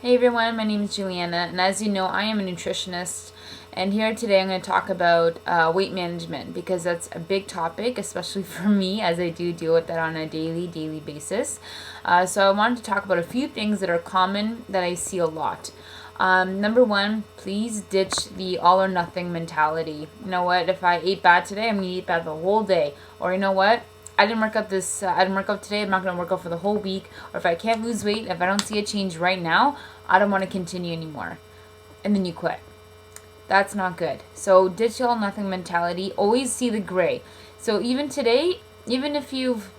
Hey everyone, my name is Juliana, and as you know, I am a nutritionist. And here today I'm going to talk about weight management because that's a big topic, especially for me, as I do deal with that on a daily basis. So I wanted to talk about a few things that are common that I see a lot. Number one, please ditch the all or nothing mentality. You know what? If I ate bad today, I'm going to eat bad the whole day. Or you know what? I didn't work out today, I'm not going to work out for the whole week. Or if I can't lose weight, if I don't see a change right now, I don't want to continue anymore. And then you quit. That's not good. So ditch all or nothing mentality. Always see the gray. So even today, even if you've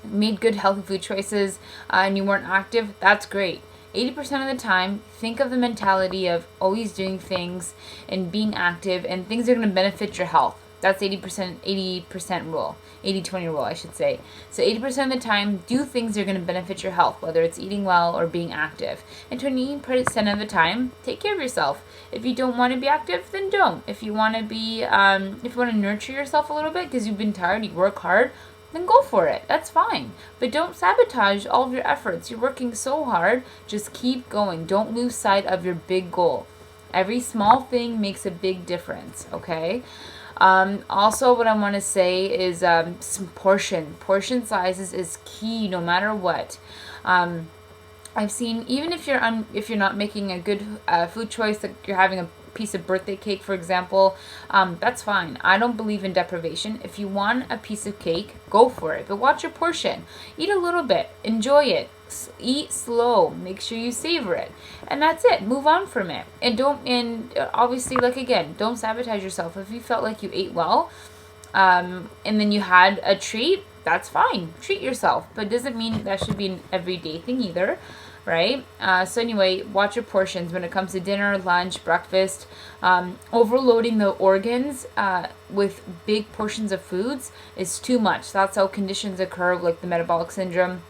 made good healthy food choices and you weren't active, that's great. 80% of the time, think of the mentality of always doing things and being active, and things are going to benefit your health. That's 80% rule. 80-20 rule, I should say. So 80% of the time, do things that are going to benefit your health, whether it's eating well or being active. And 20% of the time, take care of yourself. If you don't want to be active, then don't. If you want to nurture yourself a little bit because you've been tired, you work hard, then go for it. That's fine. But don't sabotage all of your efforts. You're working so hard. Just keep going. Don't lose sight of your big goal. Every small thing makes a big difference, okay? Also, what I want to say is some portion sizes is key no matter what. I've seen, even if you're not making a good food choice, like you're having a piece of birthday cake, for example, that's fine. I don't believe in deprivation. If you want a piece of cake, go for it. But watch your portion. Eat a little bit. Enjoy it. Eat slow. Make sure you savor it. And that's it. Move on from it. And obviously, like again, don't sabotage yourself. If you felt like you ate well, and then you had a treat, that's fine. Treat yourself. But it doesn't mean that should be an everyday thing either. Right? So anyway, watch your portions when it comes to dinner, lunch, breakfast. Overloading the organs with big portions of foods is too much. That's how conditions occur, like the metabolic syndrome,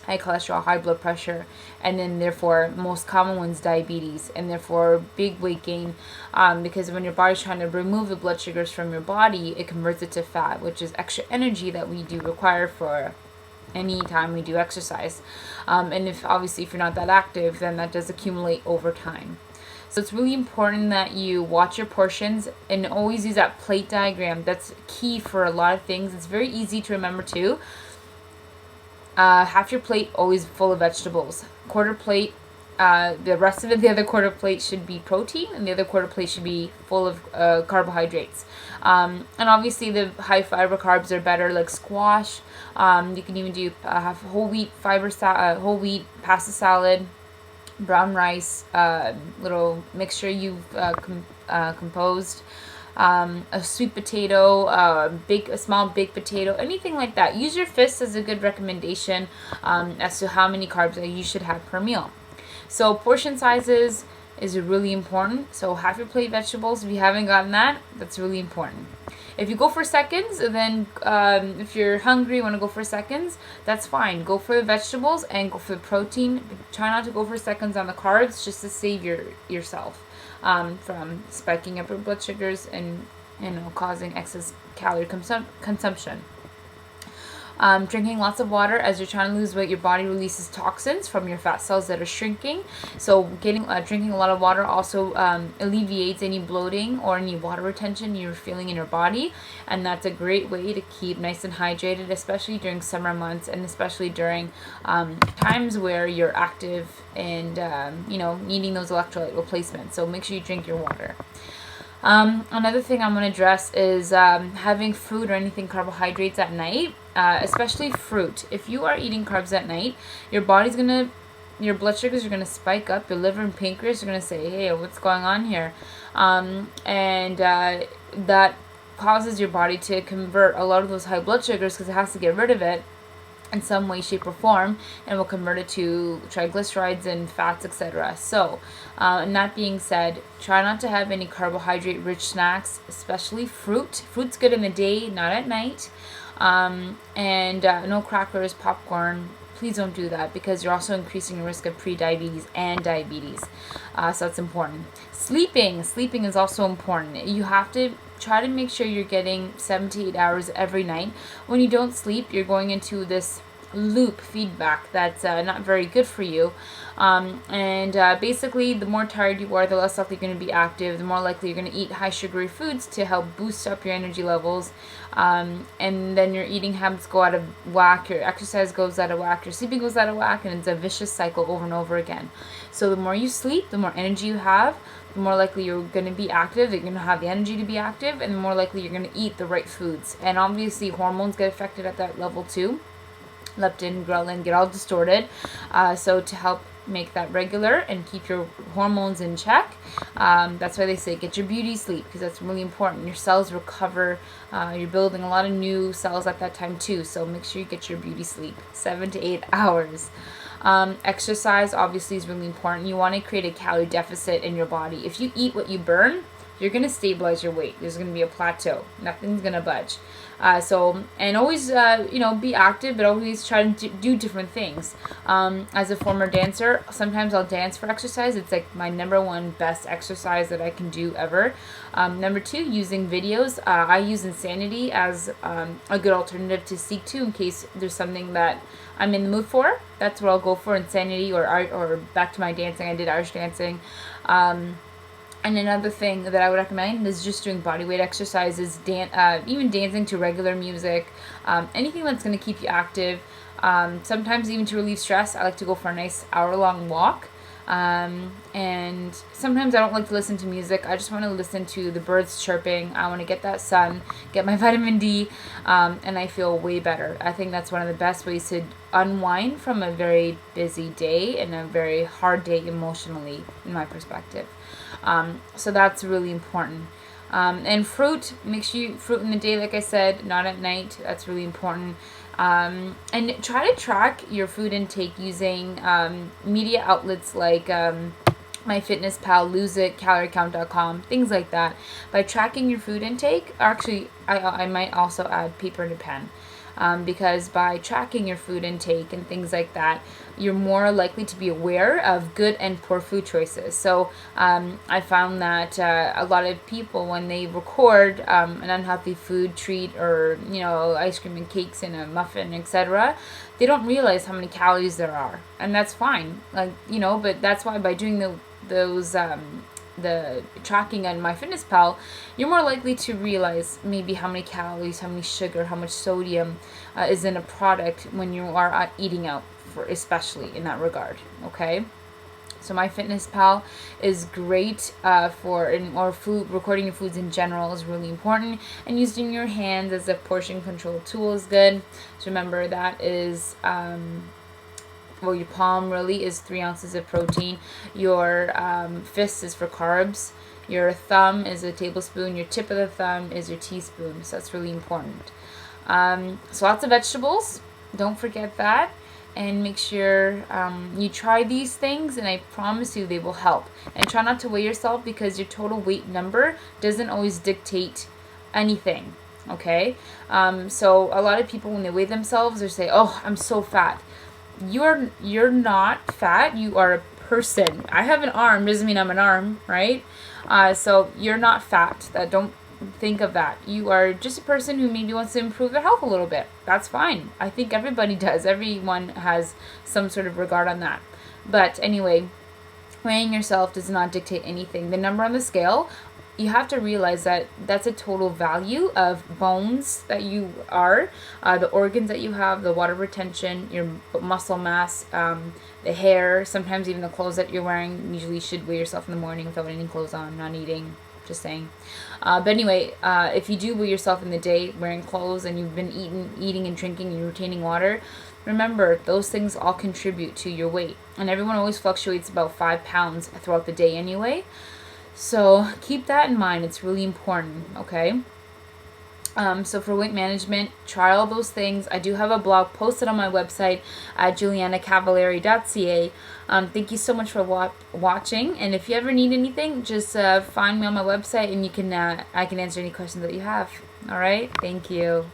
high cholesterol, high blood pressure, and then therefore most common ones, diabetes, and therefore big weight gain, because when your body's trying to remove the blood sugars from your body, it converts it to fat, which is extra energy that we do require for any time we do exercise. And if you're not that active, then that does accumulate over time. So it's really important that you watch your portions and always use that plate diagram. That's key for a lot of things. It's very easy to remember too. Half your plate always full of vegetables. Quarter plate, the rest of the other quarter plate should be protein, and the other quarter plate should be full of carbohydrates. And obviously the high fiber carbs are better, like squash. You can even do have whole wheat whole wheat pasta salad, brown rice, little mixture you've composed. A sweet potato, a small baked potato, anything like that. Use your fists as a good recommendation as to how many carbs that you should have per meal. So portion sizes is really important. So half your plate vegetables. If you haven't gotten that, that's really important. If you go for seconds, then if you're hungry, you want to go for seconds, that's fine. Go for the vegetables and go for the protein. But try not to go for seconds on the carbs, just to save yourself from spiking up your blood sugars and causing excess calorie consumption. Drinking lots of water. As you're trying to lose weight, your body releases toxins from your fat cells that are shrinking. So drinking a lot of water also alleviates any bloating or any water retention you're feeling in your body. And that's a great way to keep nice and hydrated, especially during summer months and especially during times where you're active and needing those electrolyte replacements. So make sure you drink your water. Another thing I'm going to address is having fruit or anything carbohydrates at night, especially fruit. If you are eating carbs at night, your blood sugars are going to spike up. Your liver and pancreas are going to say, hey, what's going on here? And that causes your body to convert a lot of those high blood sugars because it has to get rid of it in some way, shape, or form, and will convert it to triglycerides and fats, etc. So, and that being said, try not to have any carbohydrate-rich snacks, especially fruit. Fruit's good in the day, not at night. And no crackers, popcorn. Please don't do that because you're also increasing your risk of pre-diabetes and diabetes. So that's important. Sleeping is also important. You have to try to make sure you're getting 7 to 8 hours every night. When you don't sleep, you're going into this loop feedback that's not very good for you. Basically, the more tired you are, the less likely you're going to be active, the more likely you're going to eat high sugary foods to help boost up your energy levels. And then your eating habits go out of whack, your exercise goes out of whack, your sleeping goes out of whack, and it's a vicious cycle over and over again. So the more you sleep, the more energy you have, the more likely you're going to be active, you're going to have the energy to be active, and the more likely you're going to eat the right foods. And obviously hormones get affected at that level too. Leptin, ghrelin get all distorted. So to help make that regular and keep your hormones in check, that's why they say get your beauty sleep, because that's really important. Your cells recover. You're building a lot of new cells at that time too, so make sure you get your beauty sleep, 7 to 8 hours. Exercise obviously is really important. You want to create a calorie deficit in your body. If you eat what you burn, you're going to stabilize your weight. There's going to be a plateau. Nothing's going to budge. And always, be active, but always try to do different things. As a former dancer, sometimes I'll dance for exercise. It's like my number one best exercise that I can do ever. Number two, using videos. I use Insanity as a good alternative to Seek to in case there's something that I'm in the mood for. That's what I'll go for, Insanity or back to my dancing. I did Irish dancing. And another thing that I would recommend is just doing bodyweight exercises, even dancing to regular music, anything that's going to keep you active. Sometimes even to relieve stress, I like to go for a nice hour-long walk. And sometimes I don't like to listen to music. I just want to listen to the birds chirping. I want to get that sun, get my vitamin D, and I feel way better. I think that's one of the best ways to unwind from a very busy day and a very hard day emotionally, in my perspective. So that's really important. And fruit, make sure you fruit in the day, like I said, not at night. That's really important. And try to track your food intake using media outlets like MyFitnessPal, Lose It, CalorieCount.com, things like that. By tracking your food intake, actually, I might also add paper and a pen. Because by tracking your food intake and things like that, you're more likely to be aware of good and poor food choices. So I found that a lot of people, when they record an unhealthy food treat or, ice cream and cakes and a muffin, etc., they don't realize how many calories there are. And that's fine. But that's why by doing the tracking on MyFitnessPal, you're more likely to realize maybe how many calories, how many sugar, how much sodium is in a product when you are eating out, especially in that regard. Okay, so MyFitnessPal is great recording your foods in general is really important, and using your hands as a portion control tool is good. So remember that is your palm really is 3 ounces of protein. Your fist is for carbs. Your thumb is a tablespoon. Your tip of the thumb is your teaspoon. So that's really important. So lots of vegetables. Don't forget that. And make sure you try these things, and I promise you they will help. And try not to weigh yourself, because your total weight number doesn't always dictate anything. Okay? So a lot of people, when they weigh themselves, they say, "Oh, I'm so fat." You're not fat. You are a person. I have an arm doesn't mean I'm an arm, right? So you're not fat. Don't think of that. You are just a person who maybe wants to improve their health a little bit. That's fine. I think everybody does. Everyone has some sort of regard on that. But anyway, weighing yourself does not dictate anything. The number on the scale, you have to realize that that's a total value of bones that you are, the organs that you have, the water retention, your muscle mass, the hair, sometimes even the clothes that you're wearing. Usually you should weigh yourself in the morning without any clothes on, not eating, just saying. But anyway, if you do weigh yourself in the day wearing clothes and you've been eating and drinking and you're retaining water, remember, those things all contribute to your weight. And everyone always fluctuates about 5 pounds throughout the day anyway. So keep that in mind. It's really important, okay? So for weight management, try all those things. I do have a blog posted on my website at julianacavalieri.ca. Thank you so much for watching. And if you ever need anything, just find me on my website, and I can answer any questions that you have. All right? Thank you.